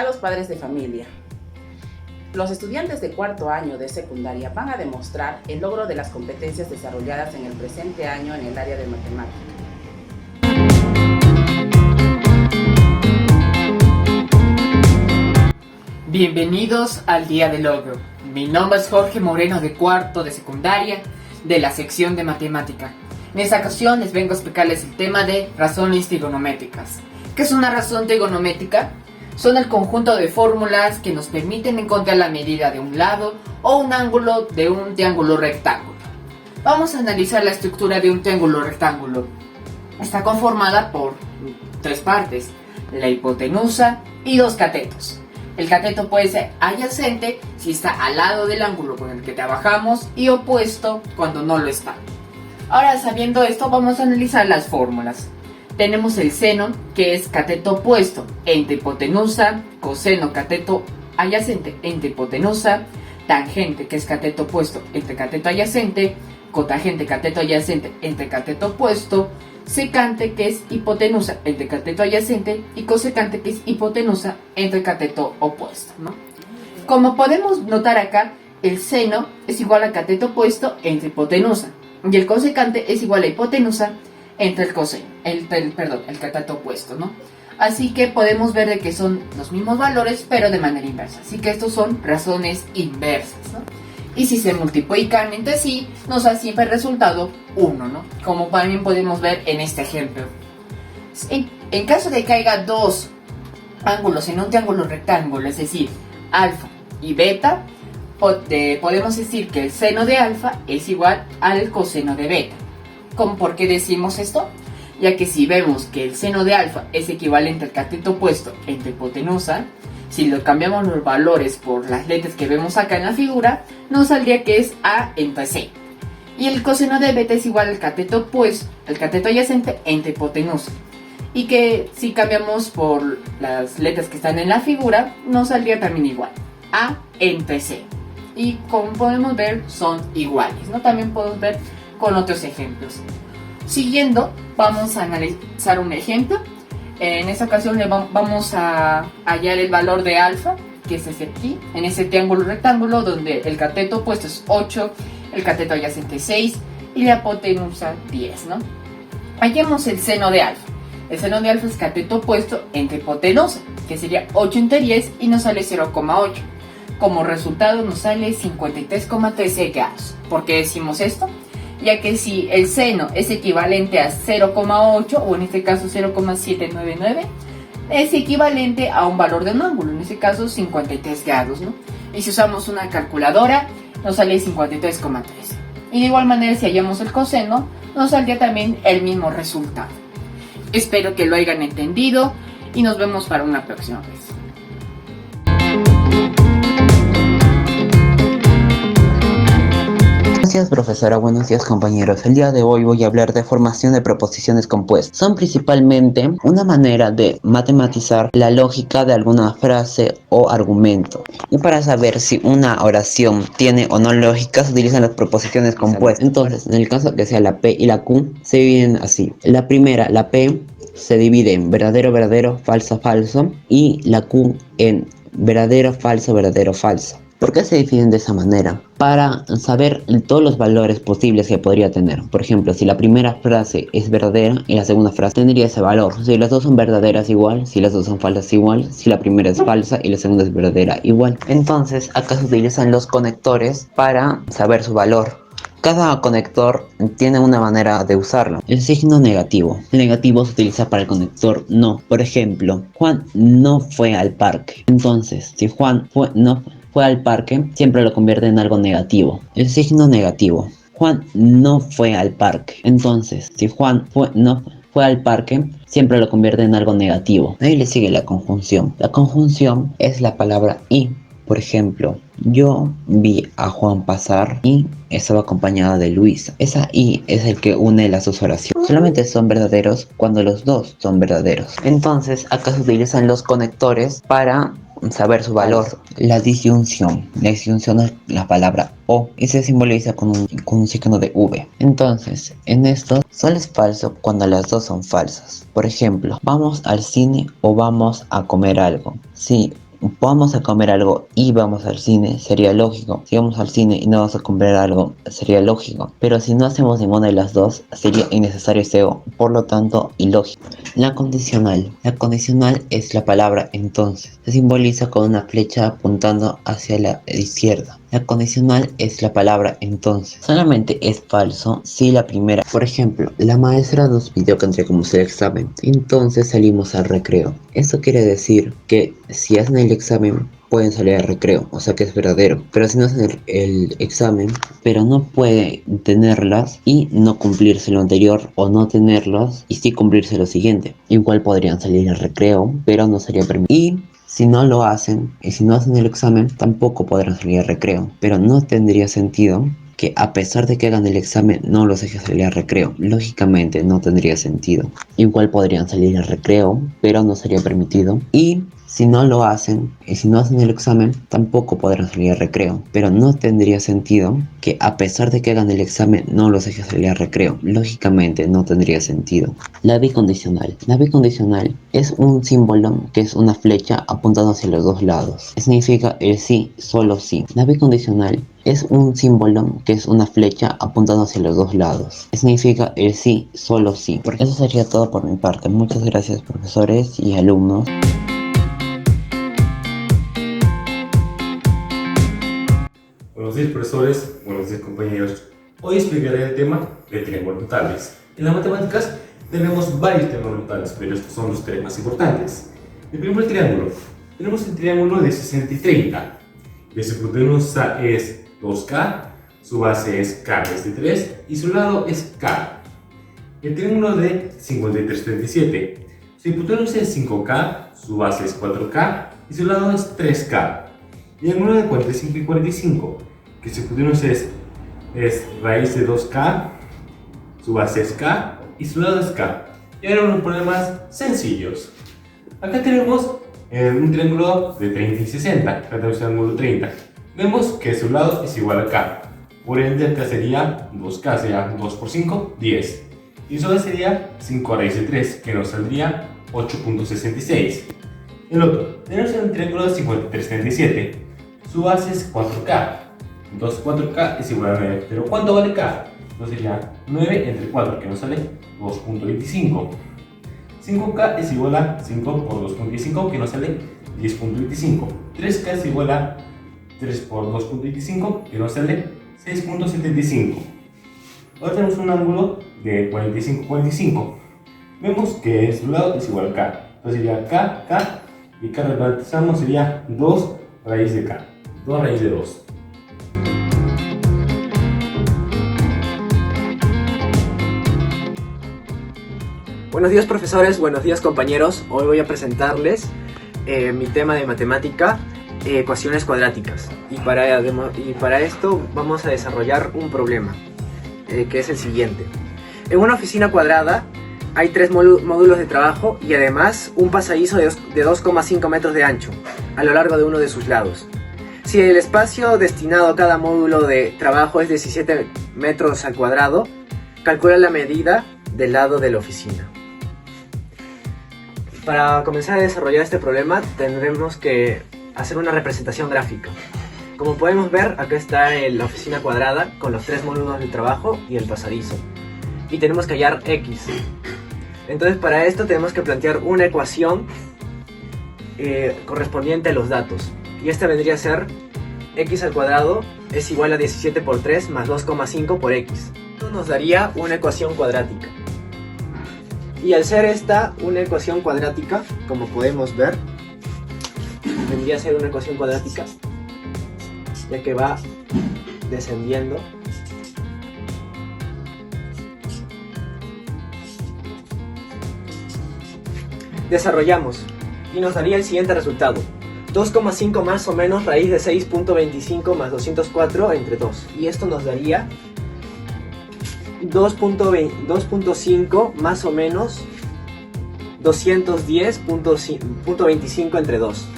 Estimados padres de familia, los estudiantes de cuarto año de secundaria van a demostrar el logro de las competencias desarrolladas en el presente año en el área de matemática. Bienvenidos al Día del Logro. Mi nombre es Jorge Moreno, de cuarto de secundaria, de la sección de matemática. En esta ocasión les vengo a explicarles el tema de razones trigonométricas. ¿Qué es una razón trigonométrica? Son el conjunto de fórmulas que nos permiten encontrar la medida de un lado o un ángulo de un triángulo rectángulo. Vamos a analizar la estructura de un triángulo rectángulo. Está conformada por tres partes: la hipotenusa y dos catetos. El cateto puede ser adyacente si está al lado del ángulo con el que trabajamos y opuesto cuando no lo está. Ahora, sabiendo esto, vamos a analizar las fórmulas. Tenemos el seno, que es cateto opuesto entre hipotenusa, coseno cateto adyacente entre hipotenusa, tangente, que es cateto opuesto entre cateto adyacente, cotangente cateto adyacente entre cateto opuesto, secante, que es hipotenusa entre cateto adyacente, y cosecante, que es hipotenusa entre cateto opuesto, ¿no? Como podemos notar acá, el seno es igual a cateto opuesto entre hipotenusa, y el cosecante es igual a hipotenusa entre el coseno, el cateto opuesto, ¿no? Así que podemos ver de que son los mismos valores, pero de manera inversa. Así que estos son razones inversas, ¿no? Y si se multiplican entre sí, nos da siempre el resultado 1, ¿no? Como también podemos ver en este ejemplo. En caso de que haya dos ángulos en un triángulo rectángulo, es decir, alfa y beta, podemos decir que el seno de alfa es igual al coseno de beta. ¿Por qué decimos esto? Ya que si vemos que el seno de alfa es equivalente al cateto opuesto entre hipotenusa, si lo cambiamos los valores por las letras que vemos acá en la figura, nos saldría que es A entre C. Y el coseno de beta es igual al cateto opuesto, al cateto adyacente entre hipotenusa. Y que si cambiamos por las letras que están en la figura, nos saldría también igual, A entre C. Y como podemos ver, son iguales, ¿no? También podemos ver con otros ejemplos. Siguiendo, vamos a analizar un ejemplo. En esta ocasión vamos a hallar el valor de alfa, que es ese aquí, en ese triángulo rectángulo donde el cateto opuesto es 8, el cateto adyacente 6 y la hipotenusa 10, ¿no? Hallemos el seno de alfa. El seno de alfa es cateto opuesto entre hipotenusa, que sería 8 entre 10 y nos sale 0,8. Como resultado nos sale 53,13 grados. ¿Por qué decimos esto? Ya que si el seno es equivalente a 0,8 o en este caso 0,799, es equivalente a un valor de un ángulo, en este caso 53 grados, ¿no? Y si usamos una calculadora, nos sale 53,13. Y de igual manera, si hallamos el coseno, nos saldría también el mismo resultado. Espero que lo hayan entendido y nos vemos para una próxima vez. Buenos días, profesora, buenos días, compañeros. El día de hoy voy a hablar de formación de proposiciones compuestas. Son principalmente una manera de matematizar la lógica de alguna frase o argumento. Y para saber si una oración tiene o no lógica, se utilizan las proposiciones compuestas. Entonces, en el caso que sea la P y la Q, se dividen así. La primera, la P, se divide en verdadero, verdadero, falso, falso. Y la Q en verdadero, falso, verdadero, falso. ¿Por qué se definen de esa manera? Para saber todos los valores posibles que podría tener. Por ejemplo, si la primera frase es verdadera y la segunda frase tendría ese valor. Si las dos son verdaderas, igual. Si las dos son falsas, igual. Si la primera es falsa y la segunda es verdadera, igual. Entonces, acá se utilizan los conectores para saber su valor. Cada conector tiene una manera de usarlo. El signo negativo. El negativo se utiliza para el conector no. Por ejemplo, Juan no fue al parque. Entonces, si Juan no fue al parque, siempre lo convierte en algo negativo. El signo negativo. Juan no fue al parque. Entonces, si Juan no fue al parque, siempre lo convierte en algo negativo. Ahí le sigue la conjunción. La conjunción es la palabra y. Por ejemplo, yo vi a Juan pasar y estaba acompañada de Luisa. Esa y es el que une las dos oraciones. Solamente son verdaderos cuando los dos son verdaderos. Entonces, acá se utilizan los conectores para saber su valor. La disyunción. La disyunción es la palabra o y se simboliza con un signo de V. Entonces, en esto solo es falso cuando las dos son falsas. Por ejemplo, vamos al cine o vamos a comer algo. Si vamos a comer algo y vamos al cine, sería lógico. Si vamos al cine y no vamos a comer algo, sería lógico. Pero si no hacemos ninguna de las dos, sería innecesario ese o, por lo tanto, ilógico. La condicional. La condicional es la palabra entonces. Se simboliza con una flecha apuntando hacia la izquierda. La condicional es la palabra entonces. Solamente es falso si la primera. Por ejemplo, la maestra nos pidió que entreguemos el examen. Entonces salimos al recreo. Esto quiere decir que si hacen el examen pueden salir al recreo, o sea que es verdadero. Pero si no hacen el examen, pero no pueden tenerlas y no cumplirse lo anterior, o no tenerlas y sí cumplirse lo siguiente. Igual podrían salir al recreo, pero no sería permitido. Y si no lo hacen, y si no hacen el examen, tampoco podrán salir al recreo. Pero no tendría sentido que a pesar de que hagan el examen no los deje salir al recreo. Lógicamente no tendría sentido. Igual podrían salir al recreo, pero no sería permitido. Y si no lo hacen, y si no hacen el examen, tampoco podrán salir al recreo. Pero no tendría sentido que a pesar de que hagan el examen no los deje salir al recreo. Lógicamente no tendría sentido. La bicondicional. La bicondicional es un símbolo que es una flecha apuntando hacia los dos lados. Significa el sí, solo sí. La bicondicional es un símbolo que es una flecha apuntando hacia los dos lados. Significa el sí, solo sí. Eso sería todo por mi parte. Muchas gracias, profesores y alumnos. Buenos días, profesores, buenos días, compañeros. Hoy explicaré el tema de triángulos totales. En las matemáticas tenemos varios triángulos totales, pero estos son los tres más importantes. El primer triángulo, tenemos el triángulo de 60 y 30. La hipotenusa es 2K, su base es K raíz de 3 y su lado es K. El triángulo de 53 y 37, su hipotenusa es 5K, su base es 4K y su lado es 3K. Y el triángulo de 45 y 45, que su hipotenusa es raíz de 2K, su base es K y su lado es K. Y ahora unos problemas sencillos. Acá tenemos un triángulo de 30 y 60, acá tenemos el ángulo 30. Vemos que su lado es igual a K, por ende acá sería 2K, sería 2 por 5, 10. Y su base sería 5 raíz de 3, que nos saldría 8.66. El otro, tenemos un triángulo de 53-37, su base es 4K. Entonces 4K es igual a 9, pero ¿cuánto vale K? Entonces sería 9 entre 4, que nos sale 2.25. 5K es igual a 5 por 2.25, que nos sale 10.25. 3K es igual a 3 por 2.25, que nos sale 6.75. Ahora tenemos un ángulo de 45-45. Vemos que su lado es igual a K. Entonces sería K, K, y K reemplazamos sería 2 raíz de K. 2 raíz de 2. Buenos días, profesores, buenos días, compañeros. Hoy voy a presentarles mi tema de matemática, ecuaciones cuadráticas. Y para esto vamos a desarrollar un problema, que es el siguiente. En una oficina cuadrada hay 3 módulos de trabajo y además un pasadizo de 2,5 metros de ancho a lo largo de uno de sus lados. Si el espacio destinado a cada módulo de trabajo es 17 metros al cuadrado, calcula la medida del lado de la oficina. Para comenzar a desarrollar este problema tendremos que hacer una representación gráfica. Como podemos ver, acá está la oficina cuadrada con los 3 módulos de trabajo y el pasadizo. Y tenemos que hallar X. Entonces para esto tenemos que plantear una ecuación correspondiente a los datos. Y esta vendría a ser X al cuadrado es igual a 17 por 3 más 2,5 por X. Esto nos daría una ecuación cuadrática. Y al ser esta una ecuación cuadrática, como podemos ver, vendría a ser una ecuación cuadrática, ya que va descendiendo. Desarrollamos y nos daría el siguiente resultado: 2,5 más o menos raíz de 6.25 más 204 entre 2. Y esto nos daría 2.5 más o menos 210.25 entre 2.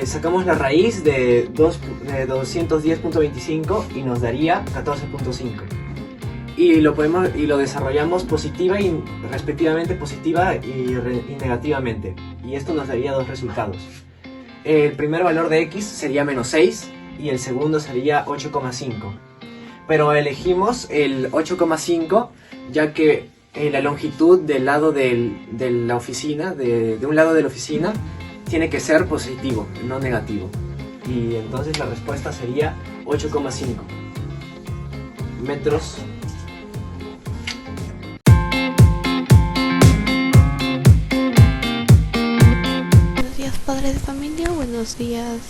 Sacamos la raíz de 210.25 y nos daría 14.5. Y lo desarrollamos positiva y respectivamente positiva y negativamente. Y esto nos daría dos resultados. El primer valor de x sería menos 6 y el segundo sería 8,5. Pero elegimos el 8,5 ya que la longitud del lado de la oficina, de un lado de la oficina, tiene que ser positivo, no negativo. Y entonces la respuesta sería 8,5 metros. Buenos días, padres de familia, buenos días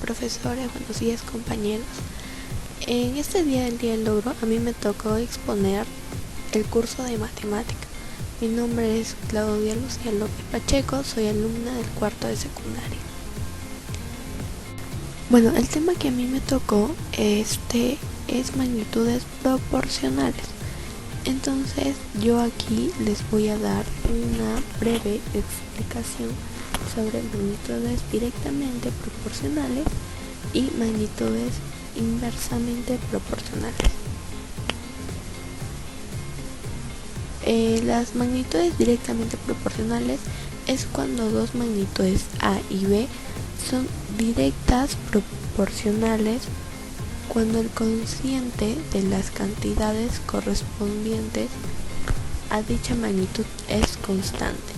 profesores, buenos días compañeros. En este día del Día del Logro a mí me tocó exponer el curso de matemática. Mi nombre es Claudia Lucía López Pacheco, soy alumna del cuarto de secundaria. Bueno, el tema que a mí me tocó es magnitudes proporcionales. Entonces yo aquí les voy a dar una breve explicación sobre magnitudes directamente proporcionales y magnitudes inversamente proporcionales. Las magnitudes directamente proporcionales es cuando dos magnitudes A y B son directas proporcionales cuando el cociente de las cantidades correspondientes a dicha magnitud es constante.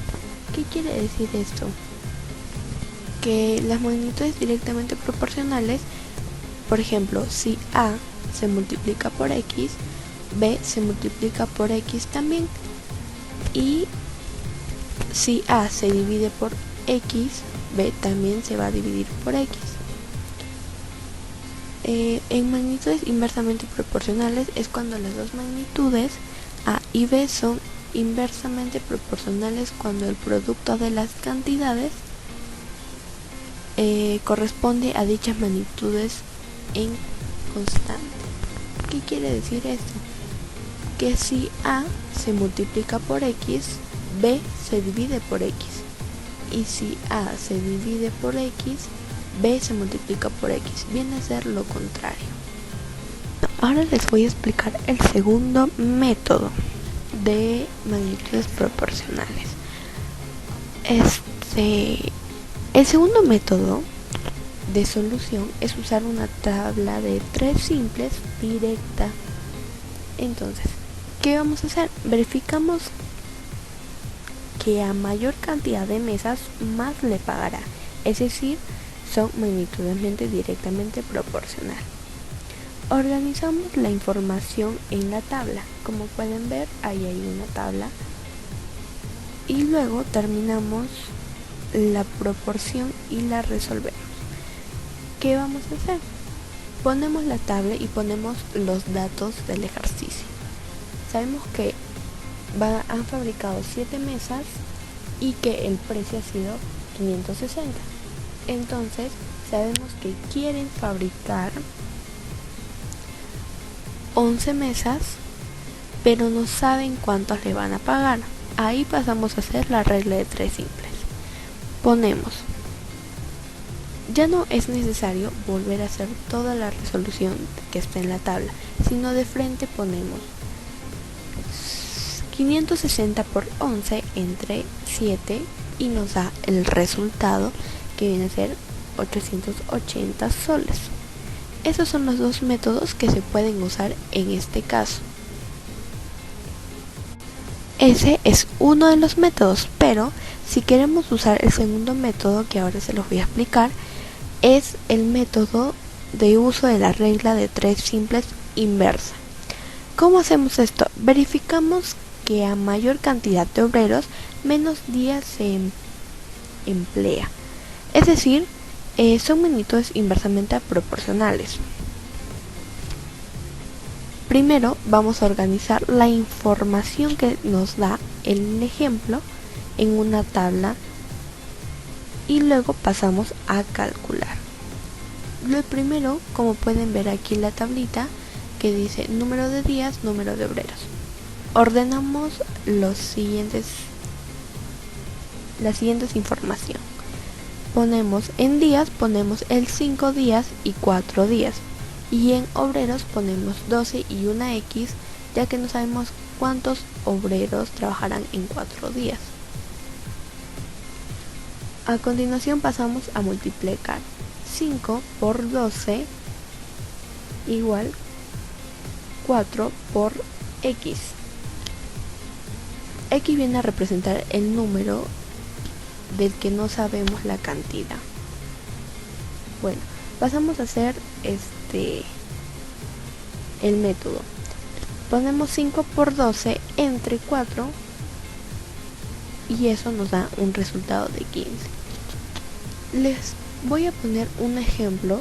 ¿Qué quiere decir esto? Que las magnitudes directamente proporcionales, por ejemplo, si A se multiplica por X, B se multiplica por X también. Y si A se divide por X, B también se va a dividir por X. En magnitudes inversamente proporcionales es cuando las dos magnitudes A y B son inversamente proporcionales cuando el producto de las cantidades corresponde a dichas magnitudes en constante. ¿Qué quiere decir esto? Que si A se multiplica por X, B se divide por X. Y si A se divide por X, B se multiplica por X. Viene a ser lo contrario. Ahora les voy a explicar el segundo método de magnitudes proporcionales. El segundo método de solución es usar una tabla de tres simples directa. Entonces, ¿qué vamos a hacer? Verificamos que a mayor cantidad de mesas más le pagará, es decir, son magnitudesmente directamente proporcional. Organizamos la información en la tabla, como pueden ver ahí hay una tabla, y luego terminamos la proporción y la resolvemos. ¿Qué vamos a hacer? Ponemos la tabla y ponemos los datos del ejercicio. Sabemos que han fabricado 7 mesas y que el precio ha sido 560. Entonces sabemos que quieren fabricar 11 mesas, pero no saben cuántos le van a pagar. Ahí pasamos a hacer la regla de tres simples. Ponemos, ya no es necesario volver a hacer toda la resolución que está en la tabla, sino de frente ponemos 560 por 11 entre 7 y nos da el resultado que viene a ser 880 soles. Esos son los dos métodos que se pueden usar en este caso. Ese es uno de los métodos, pero si queremos usar el segundo método, que ahora se los voy a explicar, es el método de uso de la regla de tres simples inversa. ¿Cómo hacemos esto? Verificamos que a mayor cantidad de obreros, menos días se emplea. Es decir, son magnitudes inversamente proporcionales. Primero vamos a organizar la información que nos da el ejemplo en una tabla y luego pasamos a calcular. Lo primero, como pueden ver aquí en la tablita, que dice número de días, número de obreros. Ordenamos la siguiente información. Ponemos en días, ponemos el 5 días y 4 días. Y en obreros ponemos 12 y una X, ya que no sabemos cuántos obreros trabajarán en 4 días. A continuación pasamos a multiplicar. 5 por 12 igual 4 por x. X viene a representar el número del que no sabemos la cantidad. Bueno, pasamos a hacer el método. Ponemos 5 por 12 entre 4 y eso nos da un resultado de 15. Les voy a poner un ejemplo.